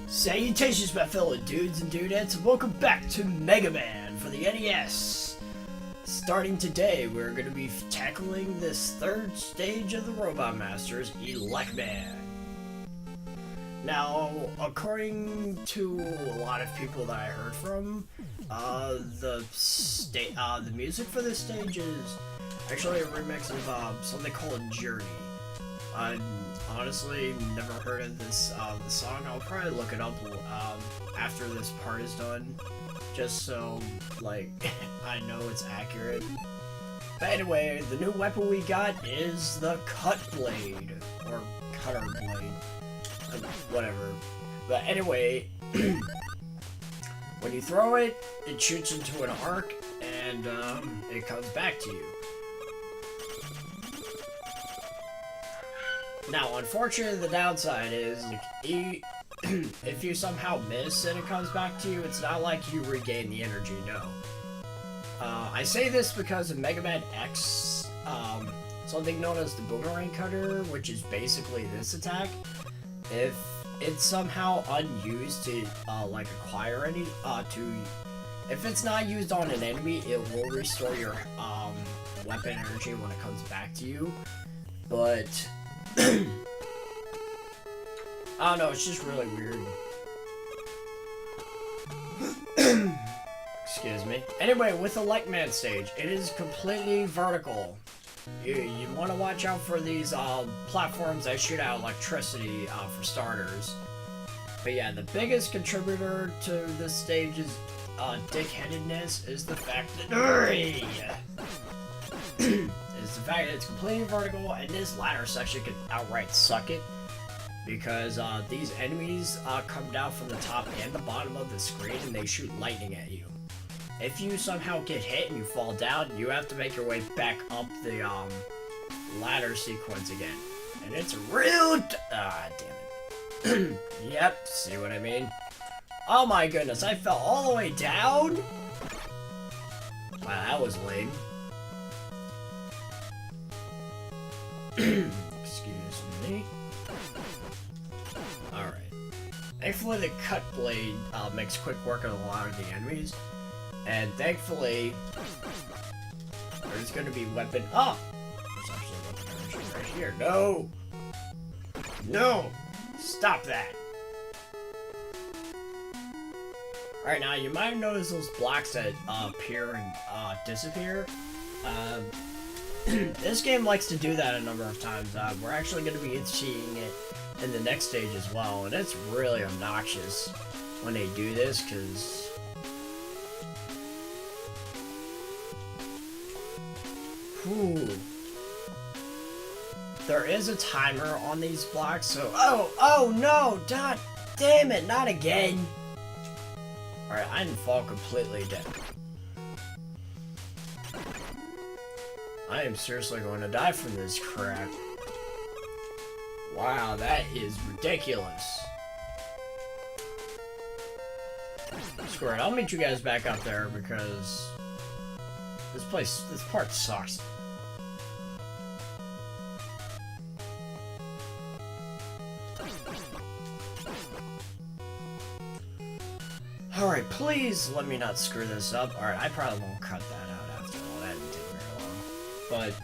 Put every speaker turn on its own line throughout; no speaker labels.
Salutations, my fellow dudes and dudettes, and welcome back to Mega Man for the NES. Starting today, we're going to be tackling this third stage of the Robot Master's Elecman. Now, according to a lot of people that I heard from, the music for this stage is actually a remix of something called Journey. I honestly never heard of this the song. I'll probably look it up after this part is done, just so like I know it's accurate. But anyway, the new weapon we got is the cut blade or cutter blade, whatever. But anyway, when you throw it, it shoots into an arc and it comes back to you. Now, unfortunately, the downside is, if you somehow miss and it comes back to you, it's not like you regain the energy, no. I say this because in Mega Man X, something known as the Boomerang Cutter, which is basically this attack, if it's somehow unused to, like, acquire any, if it's not used on an enemy, it will restore your, weapon energy when it comes back to you, but I don't know, it's just really weird. Excuse me. Anyway, with the Elecman stage, it is completely vertical. You want to watch out for these platforms that shoot out electricity for starters. But yeah, the biggest contributor to this stage's dickheadedness is the fact that is the fact that it's completely vertical, and this ladder section can outright suck it, because these enemies come down from the top and the bottom of the screen and they shoot lightning at you. If you somehow get hit and you fall down, you have to make your way back up the ladder sequence again, and it's real damn it. Yep, see what I mean? Oh my goodness, I fell all the way down? Wow, that was lame. Excuse me. Alright. Thankfully, the cut blade makes quick work of a lot of the enemies. And thankfully, there's going to be weapon. Oh! There's actually weapon energy right here. No! No! Stop that! Alright, now you might have noticed those blocks that appear and disappear. This game likes to do that a number of times. We're actually going to be seeing it in the next stage as well, and it's really obnoxious when they do this, because there is a timer on these blocks, so oh no, God damn it, not again. Alright, I didn't fall completely dead. I am seriously going to die from this crap. Wow, that is ridiculous. Screw it, I'll meet you guys back up there because this part sucks. Alright, please let me not screw this up. Alright, I probably won't cut that out after all. That didn't take very long. But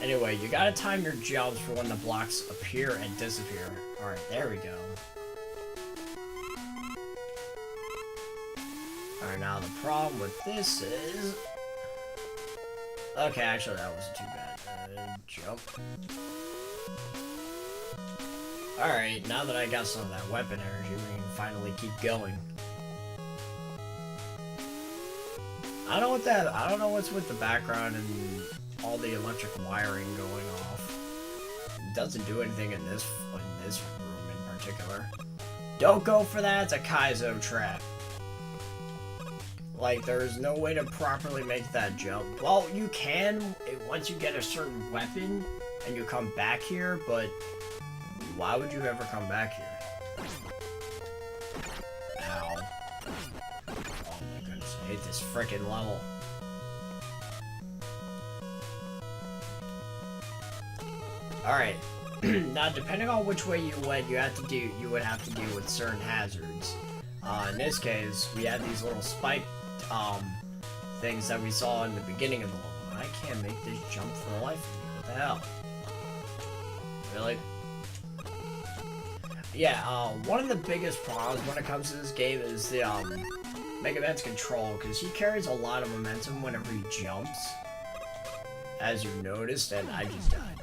anyway, you gotta time your jumps for when the blocks appear and disappear. Alright, there we go. Alright, now the problem with this is... Okay, actually that wasn't too bad. Jump. Alright, now that I got some of that weapon energy, we can finally keep going. I don't know what's with the background and all the electric wiring going off. It doesn't do anything in this room in particular. Don't go for that, it's a Kaizo trap. Like, there's no way to properly make that jump. Well, you can once you get a certain weapon and you come back here, but why would you ever come back here? Ow. Oh my goodness, I hate this frickin' level. Alright, Now, depending on which way you went, you would have to deal with certain hazards. In this case, we had these little spike things that we saw in the beginning of the level. I can't make this jump for the life of me. What the hell? Really? Yeah, one of the biggest problems when it comes to this game is the Mega Man's control, because he carries a lot of momentum whenever he jumps, as you noticed, and I just died.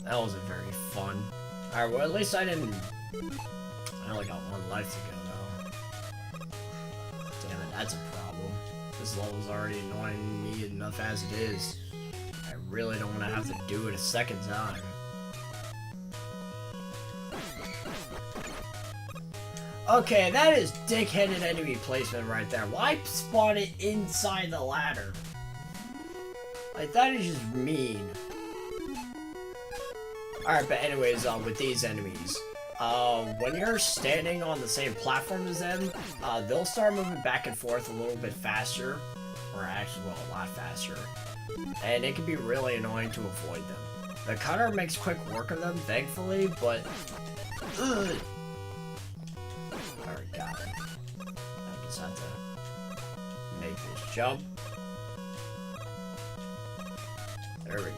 That wasn't very fun. Alright, well, at least I only got one life to go, though. Damn it, that's a problem. This level's already annoying me enough as it is. I really don't want to have to do it a second time. Okay, that is dick-headed enemy placement right there. Why spawn it inside the ladder? Like, that is just mean. Alright, but anyways, with these enemies, when you're standing on the same platform as them, they'll start moving back and forth a little bit faster, or actually, well, a lot faster, and it can be really annoying to avoid them. The cutter makes quick work of them, thankfully, but... Ugh. Alright, got it. I just have to make this jump. There we go.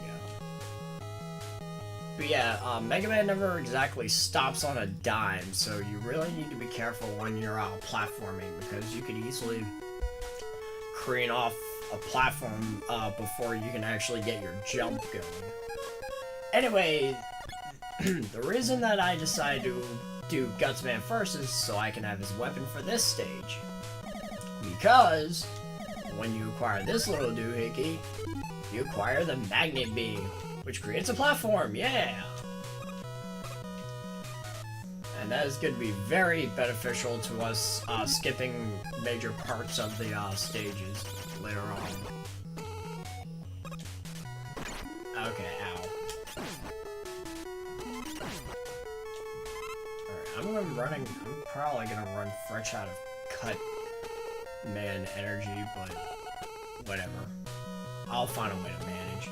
But yeah, Mega Man never exactly stops on a dime, so you really need to be careful when you're platforming, because you could easily crane off a platform before you can actually get your jump going. Anyway, the reason that I decided to do Gutsman first is so I can have his weapon for this stage. Because when you acquire this little doohickey, you acquire the Magnet Beam, which creates a platform, yeah! And that is going to be very beneficial to us skipping major parts of the stages later on. Okay, ow. Alright, I'm probably gonna run fresh out of Cut Man energy, but whatever. I'll find a way to manage.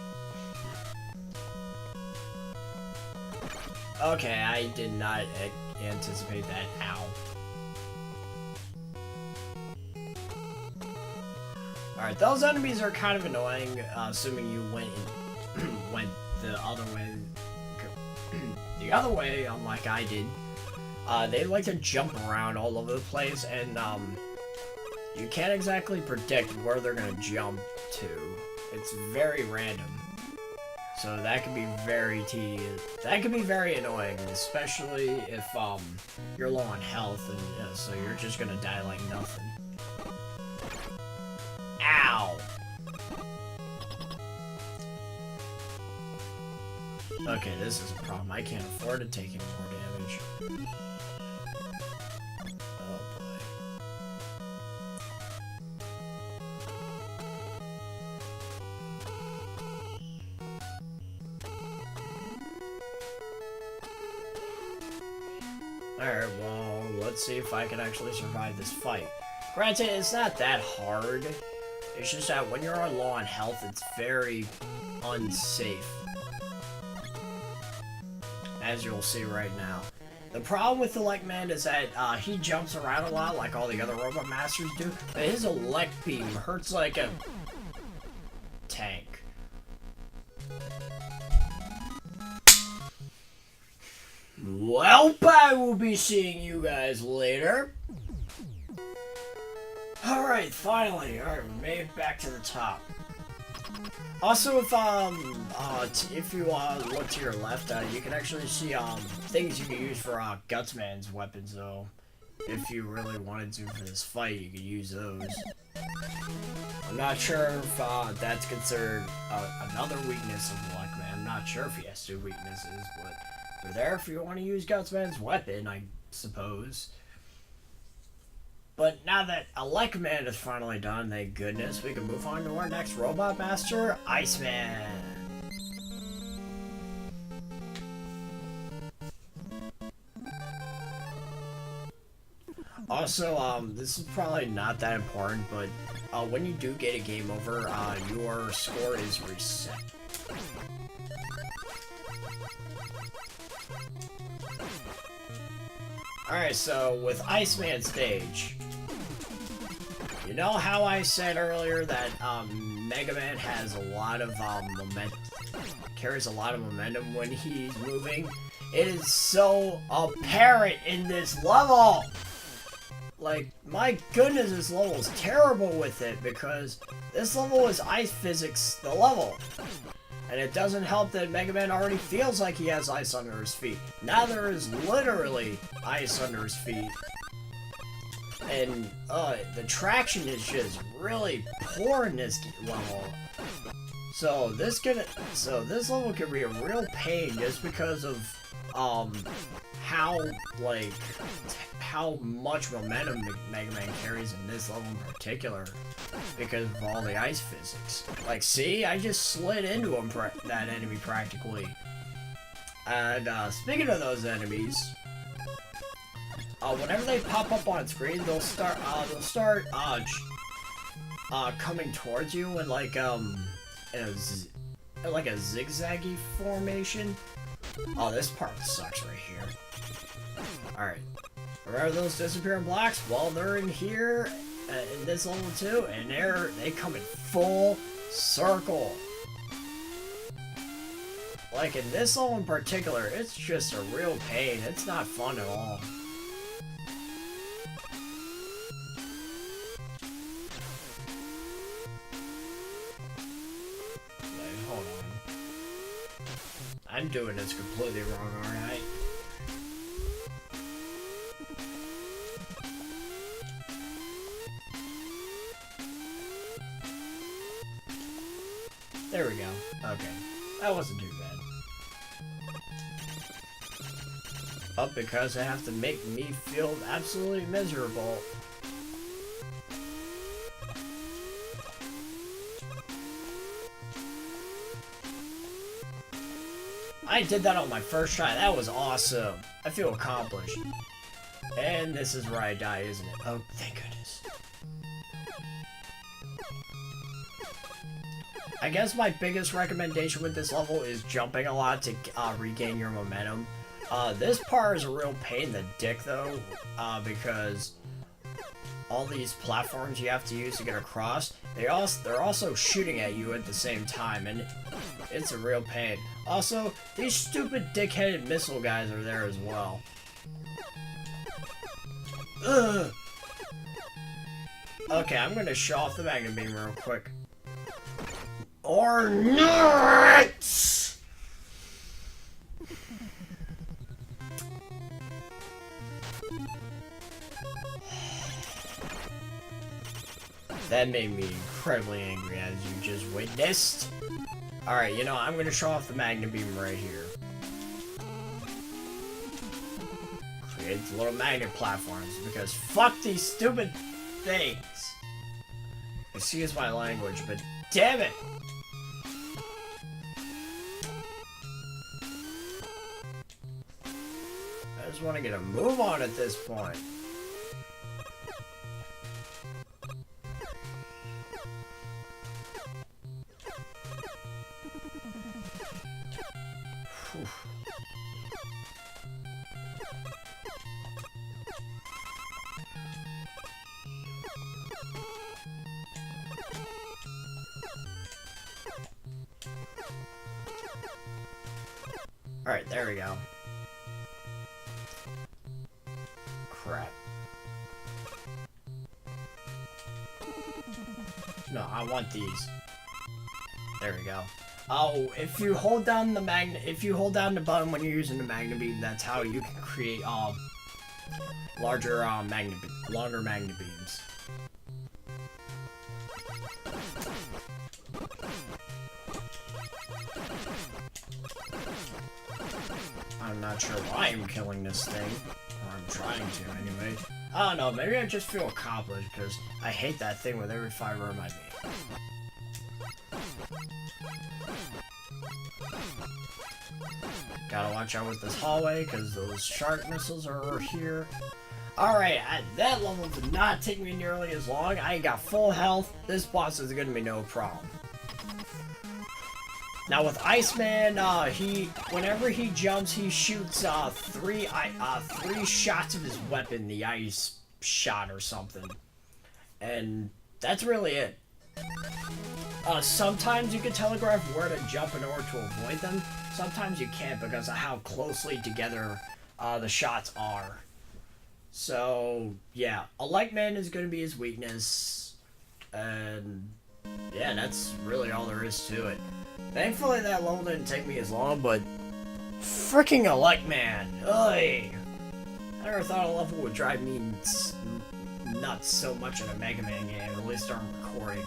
Okay, I did not anticipate that. Ow. Alright, those enemies are kind of annoying, assuming you went the other way. The other way, unlike I did. They like to jump around all over the place, and you can't exactly predict where they're gonna jump to. It's very random. So that can be very tedious. That can be very annoying, especially if you're low on health, and so you're just gonna die like nothing. Ow! Okay, this is a problem. I can't afford to take any more damage. Oh boy. Alright, well, let's see if I can actually survive this fight. Granted, it's not that hard. It's just that when you're low on health, it's very unsafe. As you'll see right now. The problem with the Elecman is that he jumps around a lot like all the other Robot Masters do, but his Elect Beam hurts like a tank. Well, I will be seeing you guys later. Alright, finally. Alright, we made it back to the top. Also, if you look to your left, you can actually see things you can use for Gutsman's weapons. So, if you really wanted to for this fight, you could use those. I'm not sure if that's considered another weakness of Elecman. I'm not sure if he has two weaknesses, but they're there if you want to use Gutsman's weapon, I suppose. But now that Elecman is finally done, thank goodness, we can move on to our next Robot Master, Iceman. Also, this is probably not that important, but when you do get a game over, your score is reset. Alright, so with Iceman stage, you know how I said earlier that Mega Man has a lot of momentum, carries a lot of momentum when he's moving? It is so apparent in this level! Like, my goodness, this level is terrible with it, because this level is ice physics, the level. And it doesn't help that Mega Man already feels like he has ice under his feet. Now there is literally ice under his feet. And, the traction is just really poor in this level. So this level can be a real pain just because of, how much momentum Mega Man carries in this level in particular, because of all the ice physics. Like, see? I just slid into him, that enemy practically. And, speaking of those enemies, whenever they pop up on screen, they'll start coming towards you in like a zigzaggy formation. Oh, this part sucks right here. Alright. Remember those disappearing blocks? Well, they're in here, in this level too, and they come in full circle. Like, in this level in particular, it's just a real pain. It's not fun at all. Wait, hold on. I'm doing this completely wrong, aren't I? There we go. Okay. That wasn't too bad. But because they have to make me feel absolutely miserable. I did that on my first try. That was awesome. I feel accomplished. And this is where I die, isn't it? Oh, thank goodness. I guess my biggest recommendation with this level is jumping a lot to regain your momentum. This part is a real pain in the dick though, because all these platforms you have to use to get across, they're also shooting at you at the same time, and it's a real pain. Also, these stupid dick-headed missile guys are there as well. Ugh. Okay, I'm gonna show off the Magnum Beam real quick. Or not! That made me incredibly angry, as you just witnessed. Alright, you know, I'm gonna show off the Magnum Beam right here. Create little magnet platforms, because fuck these stupid things. Excuse my language, but damn it! I just want to get a move on at this point. Alright, there we go. Crap. No, I want these. There we go. Oh, if you hold down the button when you're using the Magnum Beam, that's how you can create longer Magnum Beams. I'm not sure why I'm killing this thing, or I'm trying to anyway. I don't know, maybe I just feel accomplished because I hate that thing with every fiber of my being. Gotta watch out with this hallway because those shark missiles are over here. Alright, that level did not take me nearly as long. I got full health. This boss is gonna be no problem. Now with Iceman, whenever he jumps, he shoots three shots of his weapon, the ice shot or something, and that's really it. Sometimes you can telegraph where to jump in order to avoid them. Sometimes you can't because of how closely together the shots are. So yeah, Elecman is going to be his weakness, and yeah, that's really all there is to it. Thankfully that level didn't take me as long, but freaking Elecman, ugh! I never thought a level would drive me nuts so much in a Mega Man game, at least on recording.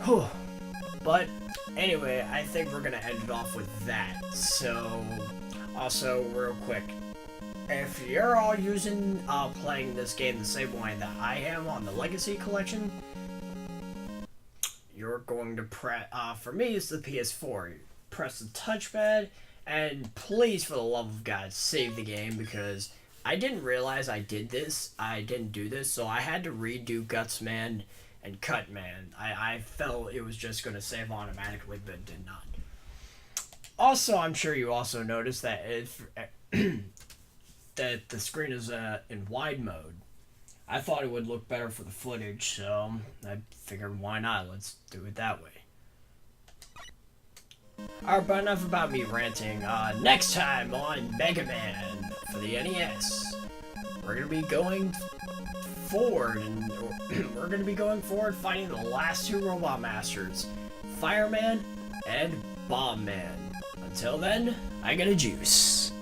Whew. But anyway, I think we're gonna end it off with that. So, also real quick, if you're all playing this game the same way that I am on the Legacy Collection, you're going to press, for me it's the PS4, press the touchpad, and please, for the love of God, save the game, because I didn't realize I didn't do this, so I had to redo Gutsman and Cutman. I felt it was just going to save automatically, but it did not. Also, I'm sure you also noticed that that the screen is in wide mode. I thought it would look better for the footage, so I figured why not? Let's do it that way. Alright, but enough about me ranting. Next time on Mega Man for the NES, we're gonna be going forward, and we're gonna be going forward fighting the last two Robot Masters, Fireman and Bomb Man. Until then, I got a juice.